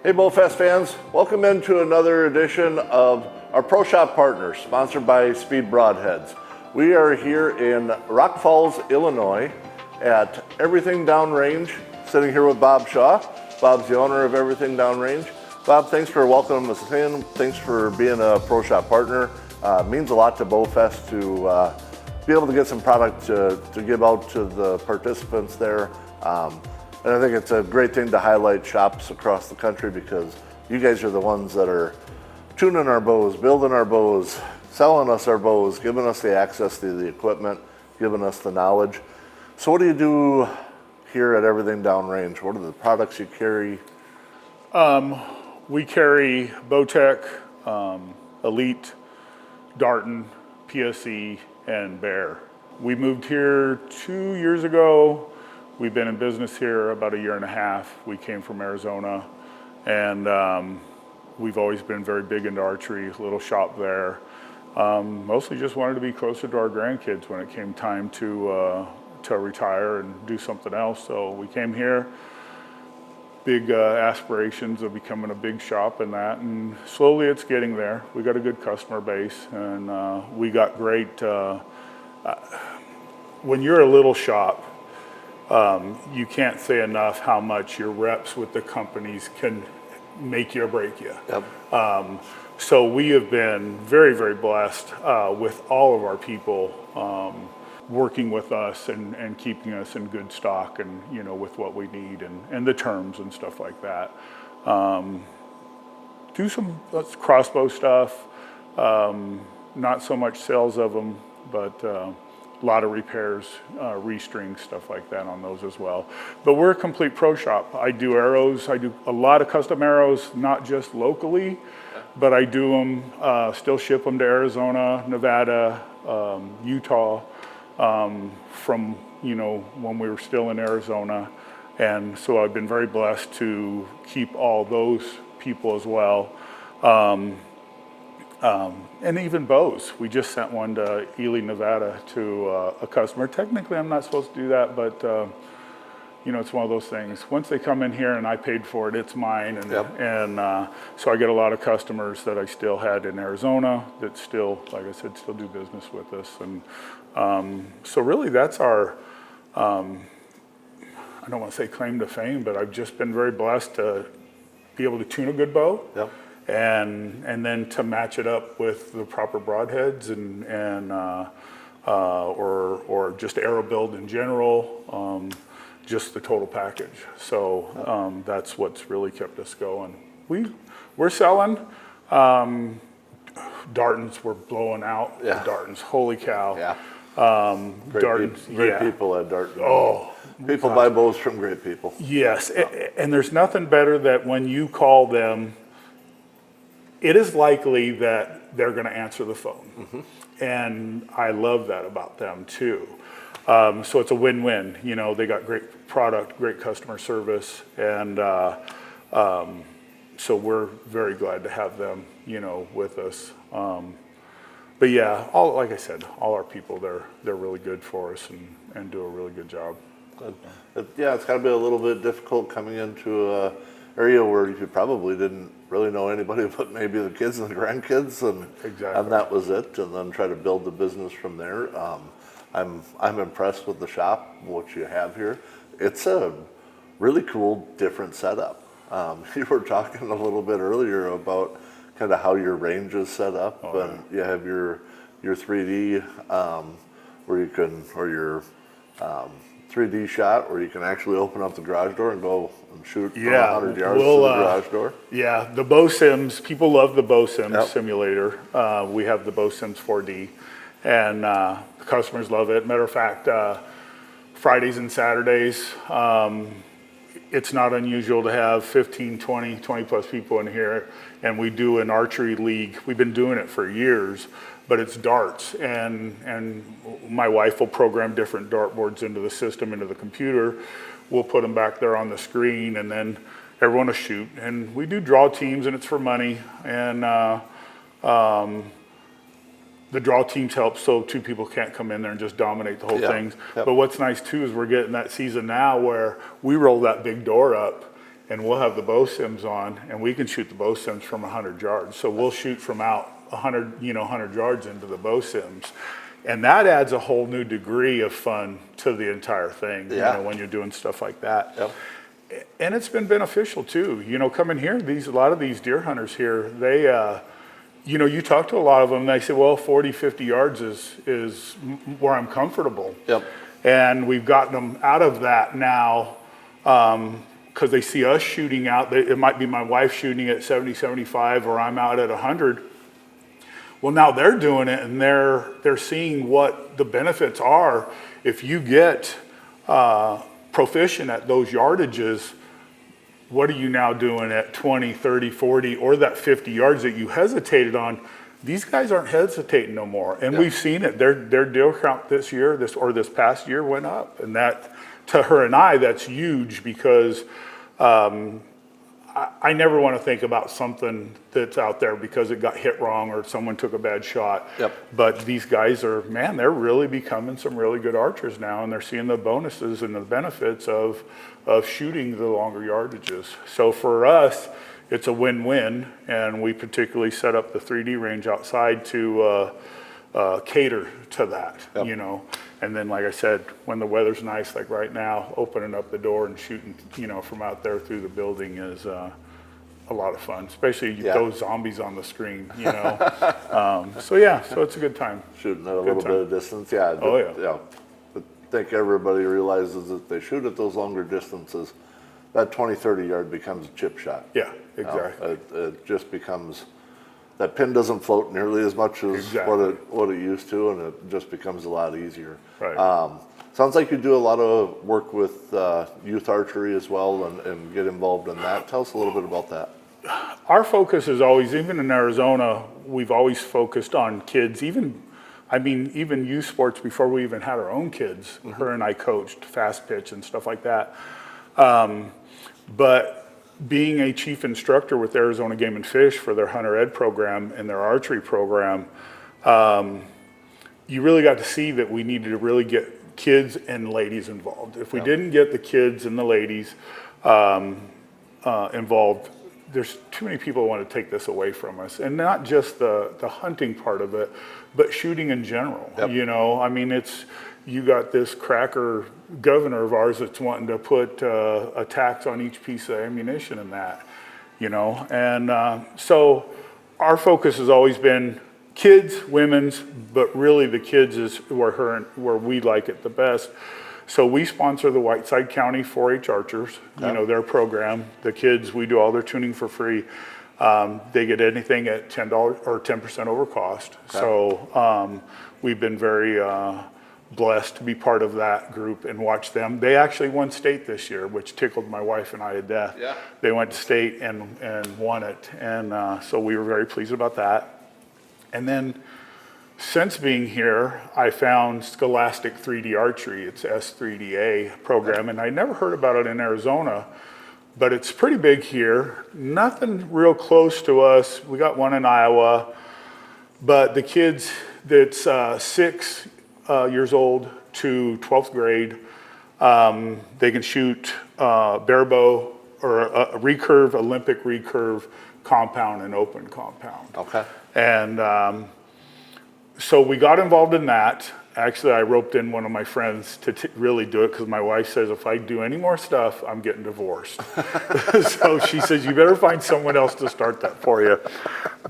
Hey Bowfest fans, welcome into another edition of our Pro Shop Partners, sponsored by Speed Broadheads. We are here in Rock Falls, Illinois at Everything Downrange, sitting here with Bob Shaw. Bob's the owner of Everything Downrange. Bob, thanks for welcoming us in. Thanks for being a Pro Shop partner. It means a lot to Bowfest to be able to get some product to give out to the participants there. And I think it's a great thing to highlight shops across the country because you guys are the ones that are tuning our bows, building our bows, selling us our bows, giving us the access to the equipment, giving us the knowledge. So what do you do here at Everything Downrange? What are the products you carry? We carry Bowtech, Elite, Darton, PSE, and Bear. We moved here 2 years ago. We've been in business here about a year and a half. We came from Arizona, and we've always been very big into archery, little shop there. Mostly just wanted to be closer to our grandkids when it came time to retire and do something else. So we came here, big aspirations of becoming a big shop and that, and slowly it's getting there. We got a good customer base, and we got great, when you're a little shop, you can't say enough how much your reps with the companies can make you or break you. Yep. So we have been very, very blessed with all of our people working with us and keeping us in good stock and, you know, with what we need and the terms and stuff like that. Do some crossbow stuff, not so much sales of them, but a lot of repairs, restring, stuff like that on those as well. But we're a complete pro shop. I do arrows. I do a lot of custom arrows, not just locally, but I do them, still ship them to Arizona, Nevada, Utah, from, you know, when we were still in Arizona. And so I've been very blessed to keep all those people as well. And even bows. We just sent one to Ely, Nevada to a customer. Technically, I'm not supposed to do that, but you know, it's one of those things. Once they come in here and I paid for it, it's mine. And, Yep. and so I get a lot of customers that I still had in Arizona that still, like I said, still do business with us. And so really that's our, I don't want to say claim to fame, but I've just been very blessed to be able to tune a good bow. Yep. And then to match it up with the proper broadheads or just arrow build in general, just the total package. So that's what's really kept us going. We're selling. Dartons were blowing out. Yeah. The Dartons, holy cow. Yeah. Great people at Darton. Oh, people buy bows from great people. yes. And there's nothing better that when you call them, it is likely that they're going to answer the phone. Mm-hmm. And I love that about them too. So it's a win-win. You know, they got great product, great customer service, and so we're very glad to have them, you know, with us. But yeah, like I said, all our people, they're really good for us and do a really good job. Yeah, it's got to be a little bit difficult coming into a area where you probably didn't really know anybody but maybe the kids and the grandkids, and Exactly. And that was it, and then try to build the business from there. I'm impressed with the shop, what you have here. It's a really cool, different setup. You were talking a little bit earlier about kind of how your range is set up, and you have your 3D where you can, or your 3D shot where you can actually open up the garage door and go and shoot from 100 yards to the garage door. Yeah, the Bow Sims, people love the Bow Sims Yep. simulator. We have the Bow Sims 4D, and the customers love it. Matter of fact, Fridays and Saturdays, it's not unusual to have 15, 20 plus people in here, and we do an archery league. We've been doing it for years, but it's darts, and my wife will program different dartboards into the system, into the computer. We'll put them back there on the screen, and then everyone will shoot. And we do draw teams, and it's for money, and the draw teams help so two people can't come in there and just dominate the whole thing. Yep. But what's nice too is we're getting that season now where we roll that big door up and we'll have the bow sims on, and we can shoot the bow sims from 100 yards. So we'll shoot from out 100 yards into the bow sims. And that adds a whole new degree of fun to the entire thing, Yeah. when you're doing stuff like that. Yep. And it's been beneficial too. Coming here, a lot of these deer hunters here, they, you talk to a lot of them, they say, well, 40, 50 yards is where I'm comfortable. Yep. And we've gotten them out of that now, because they see us shooting out. It might be my wife shooting at 70, 75, or I'm out at 100. Well, now they're doing it, and they're seeing what the benefits are if you get proficient at those yardages. What are you now doing at 20, 30, 40, or that 50 yards that you hesitated on? These guys aren't hesitating no more, and we've seen it. Their deer count this past year went up, and that, to her and I, that's huge, because I never want to think about something that's out there because it got hit wrong or someone took a bad shot. Yep. But these guys they're really becoming some really good archers now, and they're seeing the bonuses and the benefits of shooting the longer yardages. So for us, it's a win-win, and we particularly set up the 3D range outside to cater to that, Yep. And then, like I said, when the weather's nice, like right now, opening up the door and shooting, from out there through the building is a lot of fun, especially those zombies on the screen, so it's a good time. Shooting at a little bit of distance, yeah. Oh, yeah. Yeah. I think everybody realizes that they shoot at those longer distances, that 20, 30 yard becomes a chip shot. Yeah, exactly. It just becomes, that pin doesn't float nearly as much as Exactly. what it used to, and it just becomes a lot easier. Right. Sounds like you do a lot of work with youth archery as well, and get involved in that. Tell us a little bit about that. Our focus is always, even in Arizona, we've always focused on kids, even youth sports before we even had our own kids. Mm-hmm. Her and I coached fast pitch and stuff like that. But being a chief instructor with Arizona Game and Fish for their hunter ed program and their archery program, you really got to see that we needed to really get kids and ladies involved. If we didn't get the kids and the ladies involved, there's too many people who want to take this away from us. And not just the hunting part of it, but shooting in general. Yep. You got this cracker governor of ours that's wanting to put a tax on each piece of ammunition and that, And so our focus has always been kids, women's, but really the kids is where we like it the best. So we sponsor the Whiteside County 4-H Archers, their program. The kids, we do all their tuning for free. They get anything at $10 or 10% over cost. Okay. So we've been very blessed to be part of that group and watch them. They actually won state this year, which tickled my wife and I to death. Yeah. They went to state and won it. And so we were very pleased about that. And then since being here, I found Scholastic 3D Archery. It's S3DA program, and I never heard about it in Arizona, but it's pretty big here. Nothing real close to us. We got one in Iowa, but the kids that's 6 years old to 12th grade, they can shoot bare bow or a recurve, Olympic recurve compound and open compound. Okay. And so we got involved in that. Actually, I roped in one of my friends to really do it because my wife says if I do any more stuff, I'm getting divorced. So she says, you better find someone else to start that for you.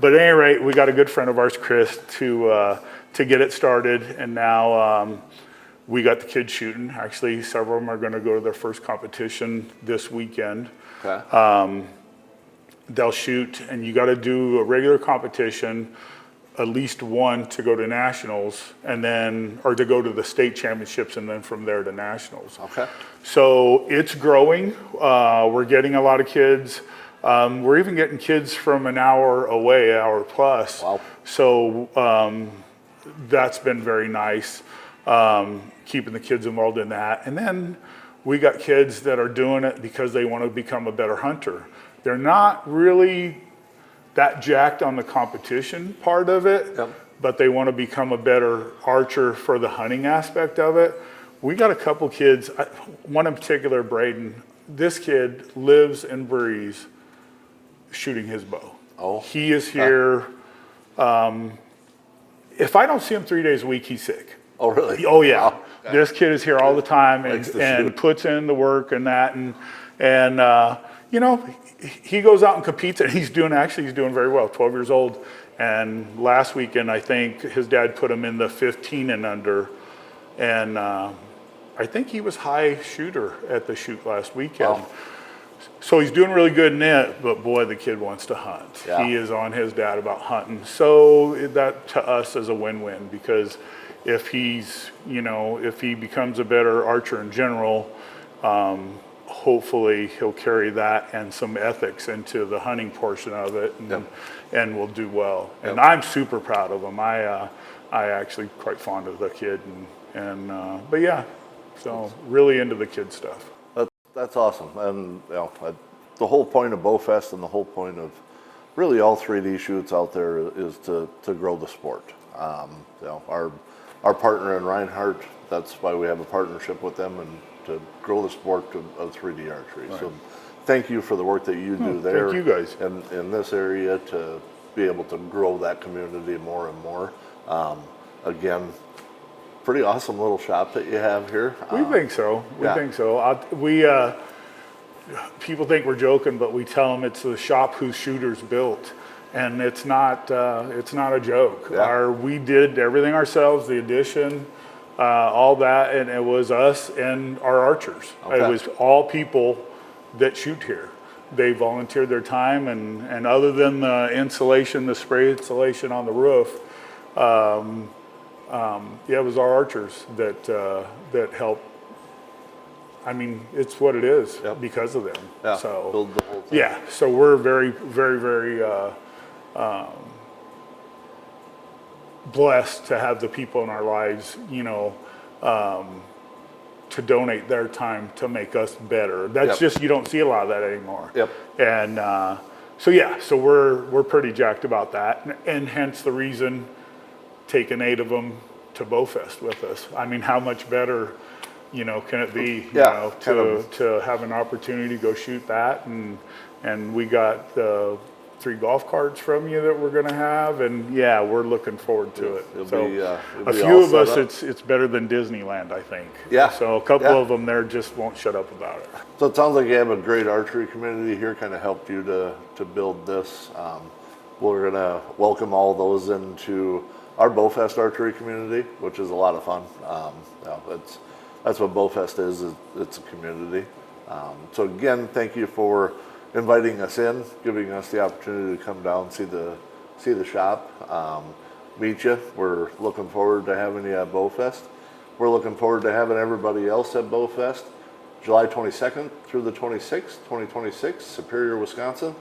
But at any rate, we got a good friend of ours, Chris, to get it started. And now we got the kids shooting. Actually, several of them are going to go to their first competition this weekend. Okay. They'll shoot, and you got to do a regular competition, at least one to go to nationals, and then, or to go to the state championships, and then from there to nationals. Okay. So it's growing. We're getting a lot of kids. We're even getting kids from an hour away, hour plus. Wow. So that's been very nice, keeping the kids involved in that. And then we got kids that are doing it because they want to become a better hunter. They're not really that jacked on the competition part of it, but they want to become a better archer for the hunting aspect of it. We got a couple kids, one in particular, Braden, this kid lives and breathes shooting his bow. Oh. He is here. If I don't see him 3 days a week, he's sick. Oh, really? Oh yeah. Wow. This kid is here all the time Likes to and shoot. puts in the work and that and you know, he goes out and competes and he's doing very well. 12 years old, and last weekend I think his dad put him in the 15 and under, and I think he was high shooter at the shoot last weekend. Wow. So he's doing really good in it, but boy, the kid wants to hunt. Yeah. He is on his dad about hunting. So that to us is a win-win, because if he's, you know, if he becomes a better archer in general, hopefully he'll carry that and some ethics into the hunting portion of it, and will do well. And I'm super proud of him. I actually quite fond of the kid, but yeah, so really into the kid stuff. That's awesome. And you know, the whole point of Bowfest and the whole point of really all 3D shoots out there is to grow the sport. You know, our partner in Reinhardt, that's why we have a partnership with them, and to grow the sport of 3D archery. Right. So thank you for the work that you do there. Thank you guys. In this area, to be able to grow that community more and more. Again, pretty awesome little shop that you have here. We think so. We think so. People think we're joking, but we tell them it's the shop whose shooters built, and it's not a joke. Yeah. We did everything ourselves, the addition, all that, and it was us and our archers. Okay. It was all people that shoot here. They volunteered their time, and other than the insulation, the spray insulation on the roof, it was our archers that helped. I mean, it's what it is because of them. Yeah, so build the whole thing. yeah, so we're very, very, very blessed to have the people in our lives, you know, to donate their time to make us better. That's just, you don't see a lot of that anymore. Yep. And so we're pretty jacked about that, and hence the reason taking 8 of them to Bowfest with us. I mean, how much better, you know, can it be, you know, to have an opportunity to go shoot that, and we got 3 golf carts from you that we're going to have, and yeah, we're looking forward to it. It'll So be a few of us, it's better than Disneyland, I think. Yeah. So a couple of them there just won't shut up about it. So it sounds like you have a great archery community here, kind of helped you to build this. We're gonna welcome all those into our Bowfest archery community, which is a lot of fun. You know, that's what Bowfest is it's a community. So again, thank you for inviting us in, giving us the opportunity to come down, see the shop, meet you. We're looking forward to having you at Bowfest. We're looking forward to having everybody else at Bowfest, July 22nd through the 26th, 2026, Superior, Wisconsin.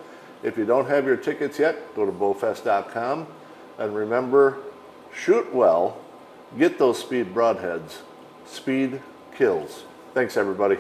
If you don't have your tickets yet, go to bowfest.com, and remember, shoot well, get those speed broadheads. Speed kills. Thanks, everybody.